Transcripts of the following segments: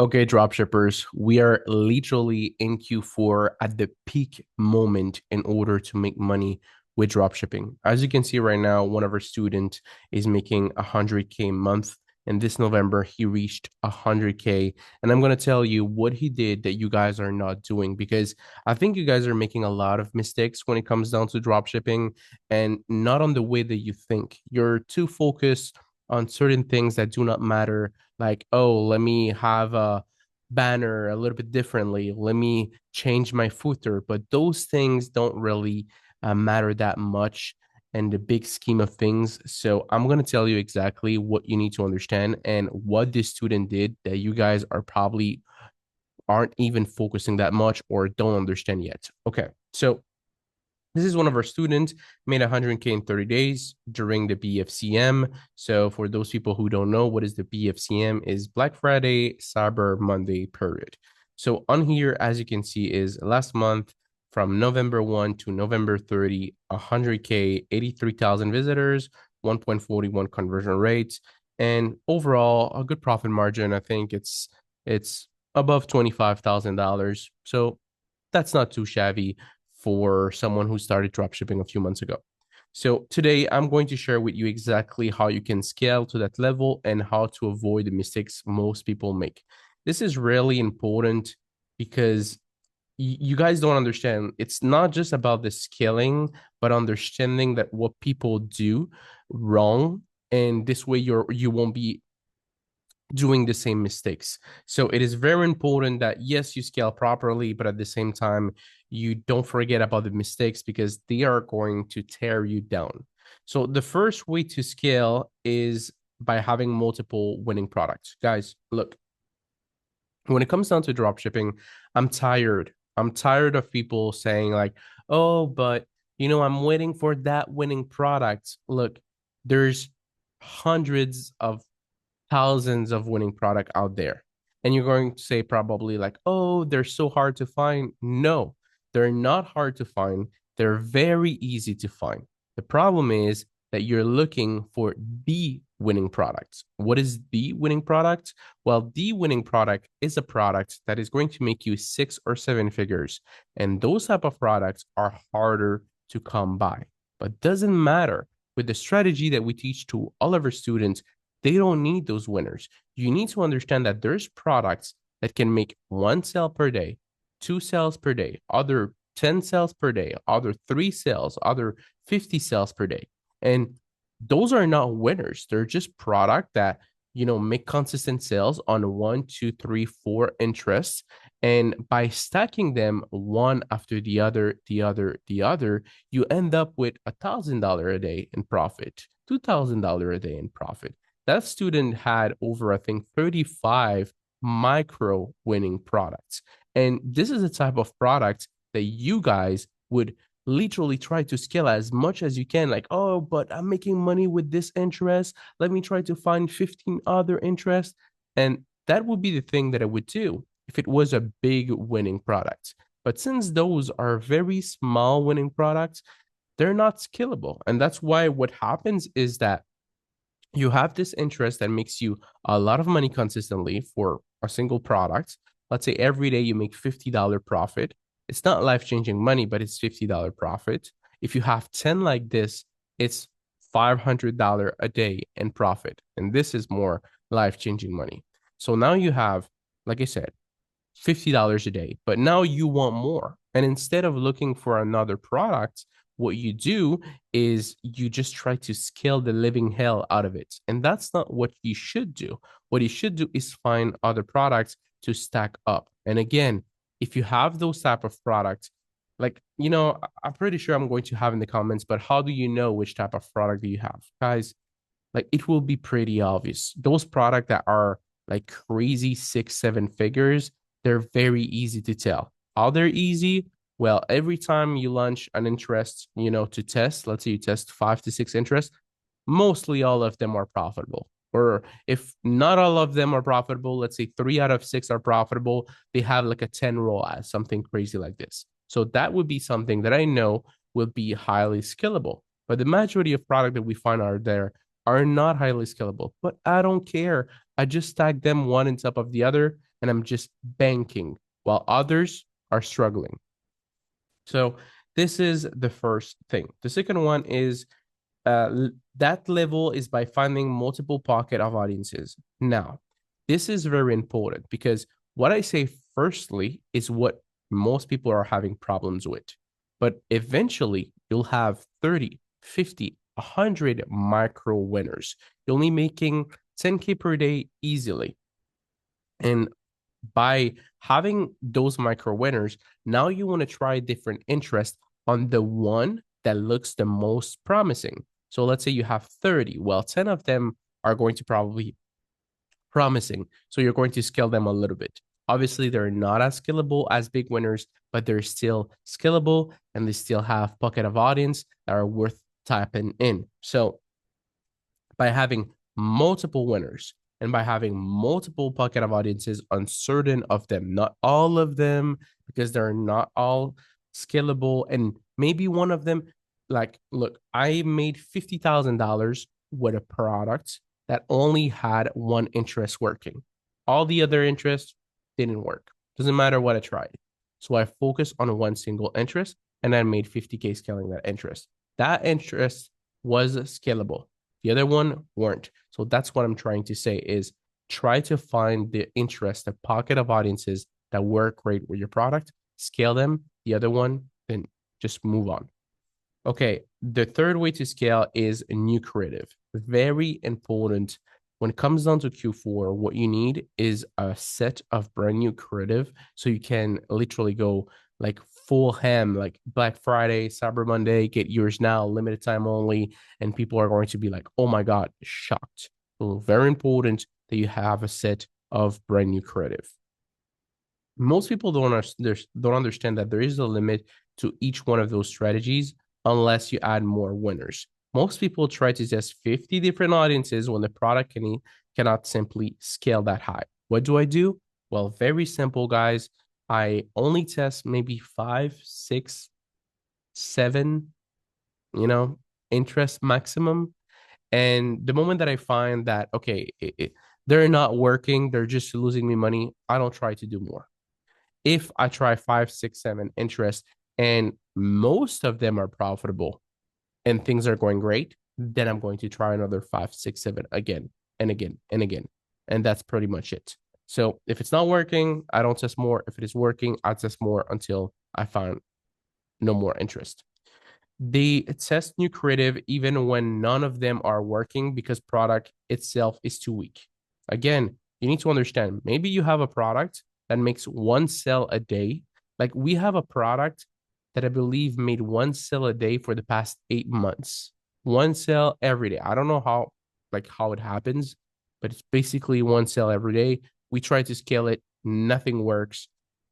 Okay, dropshippers, we are literally in Q4 at the peak moment in order to make money with dropshipping. As you can see right now, one of our students is making 100K a month. And this November, he reached 100K. And I'm going to tell you what he did that you guys are not doing because I think you guys are making a lot of mistakes when it comes down to dropshipping and not on the way that you think. You're too focused on certain things that do not matter like, oh, let me have a banner a little bit differently. Let me change my footer. But those things don't really matter that much in the big scheme of things. So I'm going to tell you exactly what you need to understand and what this student did that you guys are probably aren't even focusing that much or don't understand yet. Okay. So this is one of our students, made 100K in 30 days during the BFCM. So for those people who don't know, what is the BFCM is Black Friday, Cyber Monday period. So on here, as you can see, is last month from November 1 to November 30, 100K, 83,000 visitors, 1.41 conversion rates, and overall a good profit margin. I think it's above $25,000. So that's not too shabby for someone who started dropshipping a few months ago. So today I'm going to share with you exactly how you can scale to that level and how to avoid the mistakes most people make. This is really important because you guys don't understand. It's not just about the scaling, but understanding that what people do wrong, and this way you won't be doing the same mistakes. So it is very important that yes, you scale properly, but at the same time, you don't forget about the mistakes because they are going to tear you down. So the first way to scale is by having multiple winning products. Guys, look, when it comes down to drop shipping, I'm tired. I'm tired of people saying like, "Oh, but I'm waiting for that winning product." Look, there's hundreds of thousands of winning product out there. And you're going to say probably like, oh, they're so hard to find. No, they're not hard to find. They're very easy to find. The problem is that you're looking for the winning product. What is the winning product? Well, the winning product is a product that is going to make you 6 or 7 figures. And those type of products are harder to come by. But doesn't matter with the strategy that we teach to all of our students, they don't need those winners. You need to understand that there's products that can make one sale per day, two sales per day, other 10 sales per day, other three sales, other 50 sales per day. And those are not winners. They're just product that, make consistent sales on one, two, three, four interests. And by stacking them one after the other, you end up with $1,000 a day in profit, $2,000 a day in profit. That student had over, I think, 35 micro winning products. And this is the type of product that you guys would literally try to scale as much as you can. Like, oh, but I'm making money with this interest. Let me try to find 15 other interests. And that would be the thing that I would do if it was a big winning product. But since those are very small winning products, they're not scalable. And that's why what happens is that you have this interest that makes you a lot of money consistently for a single product. Let's say every day you make $50 profit. It's not life changing money, but it's $50 profit. If you have 10 like this, it's $500 a day in profit. And this is more life changing money. So now you have, like I said, $50 a day, but now you want more. And instead of looking for another product, what you do is you just try to scale the living hell out of it. And that's not what you should do. What you should do is find other products to stack up. And again, if you have those type of products, like, I'm pretty sure I'm going to have in the comments, but how do you know which type of product do you have? Guys, like it will be pretty obvious. Those products that are like crazy 6, 7 figures, they're very easy to tell. How they're easy? Well, every time you launch an interest, to test, let's say you test 5 to 6 interests, mostly all of them are profitable. Or if not all of them are profitable, let's say 3 out of 6 are profitable, they have like a 10 ROAS, something crazy like this. So that would be something that I know will be highly scalable. But the majority of product that we find are there are not highly scalable. But I don't care. I just stack them one on top of the other. and I'm just banking while others are struggling. So this is the first thing. The second one is that level is by finding multiple pocket of audiences. Now, this is very important because what I say firstly is what most people are having problems with. But eventually, you'll have 30, 50, 100 micro winners. You'll be making 10K per day easily. And by having those micro winners, now you want to try different interests on the one that looks the most promising. So let's say you have 30. Well, 10 of them are going to probably promising. So you're going to scale them a little bit. Obviously, they're not as scalable as big winners, but they're still scalable and they still have pocket of audience that are worth tapping in. So by having multiple winners and by having multiple pocket of audiences on certain of them, not all of them, because they're not all scalable. And maybe one of them, like, look, I made $50,000 with a product that only had one interest working. All the other interests didn't work. Doesn't matter what I tried. So I focused on one single interest and I made 50K scaling that interest. That interest was scalable. The other one weren't. So that's what I'm trying to say is try to find the interest, the pocket of audiences that work great with your product, scale them. The other one, then just move on. Okay, the third way to scale is a new creative. Very important. When it comes down to Q4, what you need is a set of brand new creative so you can literally go like full ham, like Black Friday, Cyber Monday, get yours now, limited time only, and people are going to be like, oh my God, shocked. So very important that you have a set of brand new creative. Most people don't understand that there is a limit to each one of those strategies unless you add more winners. Most people try to test 50 different audiences when the product cannot simply scale that high. What do I do? Well, very simple, guys. I only test maybe 5, 6, 7, interest maximum. And the moment that I find that, okay, they're not working, they're just losing me money, I don't try to do more. If I try 5, 6, 7 interests and most of them are profitable and things are going great, then I'm going to try another 5, 6, 7 again and again and again. And that's pretty much it. So if it's not working, I don't test more. If it is working, I test more until I find no more interest. They test new creative even when none of them are working because product itself is too weak. Again, you need to understand, maybe you have a product that makes one sale a day. Like we have a product that I believe made one sale a day for the past 8 months. One sale every day. I don't know how it happens, but it's basically one sale every day. We try to scale it, nothing works,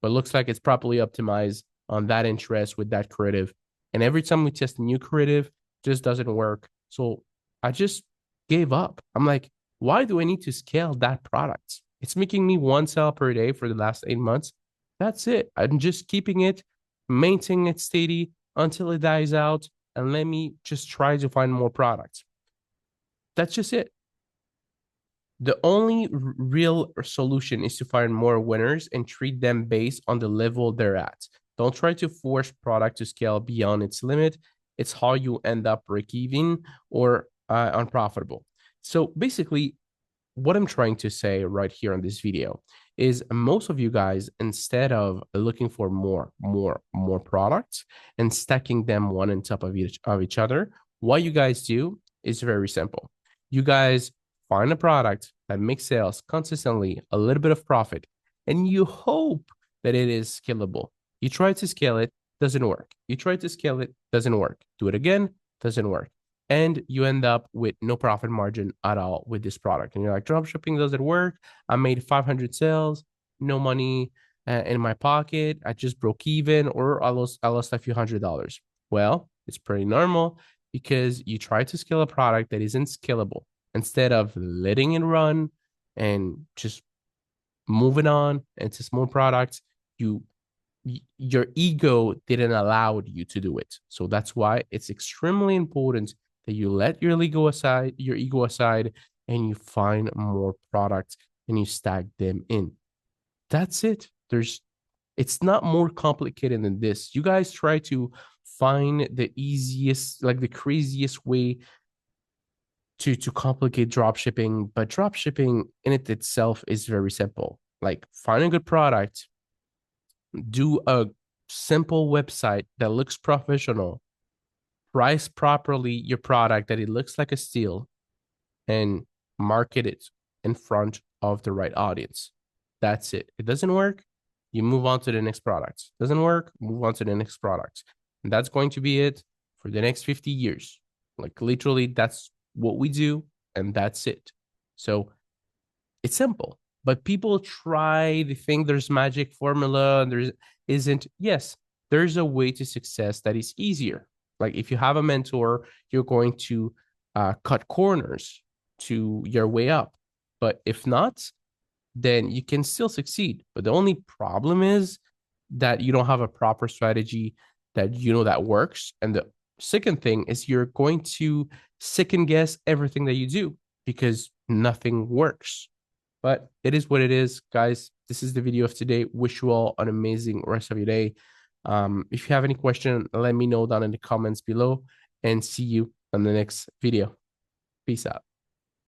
but looks like it's properly optimized on that interest with that creative. And every time we test a new creative, just doesn't work. So I just gave up. I'm like, why do I need to scale that product? It's making me one sale per day for the last 8 months. That's it. I'm just keeping it, maintaining it steady until it dies out, and let me just try to find more products. That's just it. The only real solution is to find more winners and treat them based on the level they're at. Don't try to force product to scale beyond its limit. It's how you end up break even or unprofitable. So basically, what I'm trying to say right here on this video is most of you guys, instead of looking for more products and stacking them one on top of each other, what you guys do is very simple. You guys find a product that makes sales consistently, a little bit of profit, and you hope that it is scalable. You try to scale it, doesn't work. You try to scale it, doesn't work. Do it again, doesn't work. And you end up with no profit margin at all with this product. And you're like, dropshipping doesn't work. I made 500 sales, no money in my pocket. I just broke even, or I lost a few $100s. Well, it's pretty normal because you try to scale a product that isn't scalable instead of letting it run and just moving on into small products. Your ego didn't allow you to do it. So that's why it's extremely important that you let your ego aside, and you find more products and you stack them in. That's it. It's not more complicated than this. You guys try to find the easiest, like the craziest way to complicate drop shipping, but drop shipping in it itself is very simple. Like find a good product, do a simple website that looks professional, price properly your product that it looks like a steal, and market it in front of the right audience. That's it. It doesn't work, you move on to the next product. Doesn't work, move on to the next product. And that's going to be it for the next 50 years. Like literally, that's what we do, and that's it. So it's simple, but people try, they think there's magic formula and there isn't. Yes, there's a way to success that is easier. Like if you have a mentor, you're going to cut corners to your way up. But if not, then you can still succeed. But the only problem is that you don't have a proper strategy that you know that works. And the second thing is you're going to second guess everything that you do because nothing works. But it is what it is, guys. This is the video of today. Wish you all an amazing rest of your day. If you have any question, let me know down in the comments below and see you on the next video. Peace out.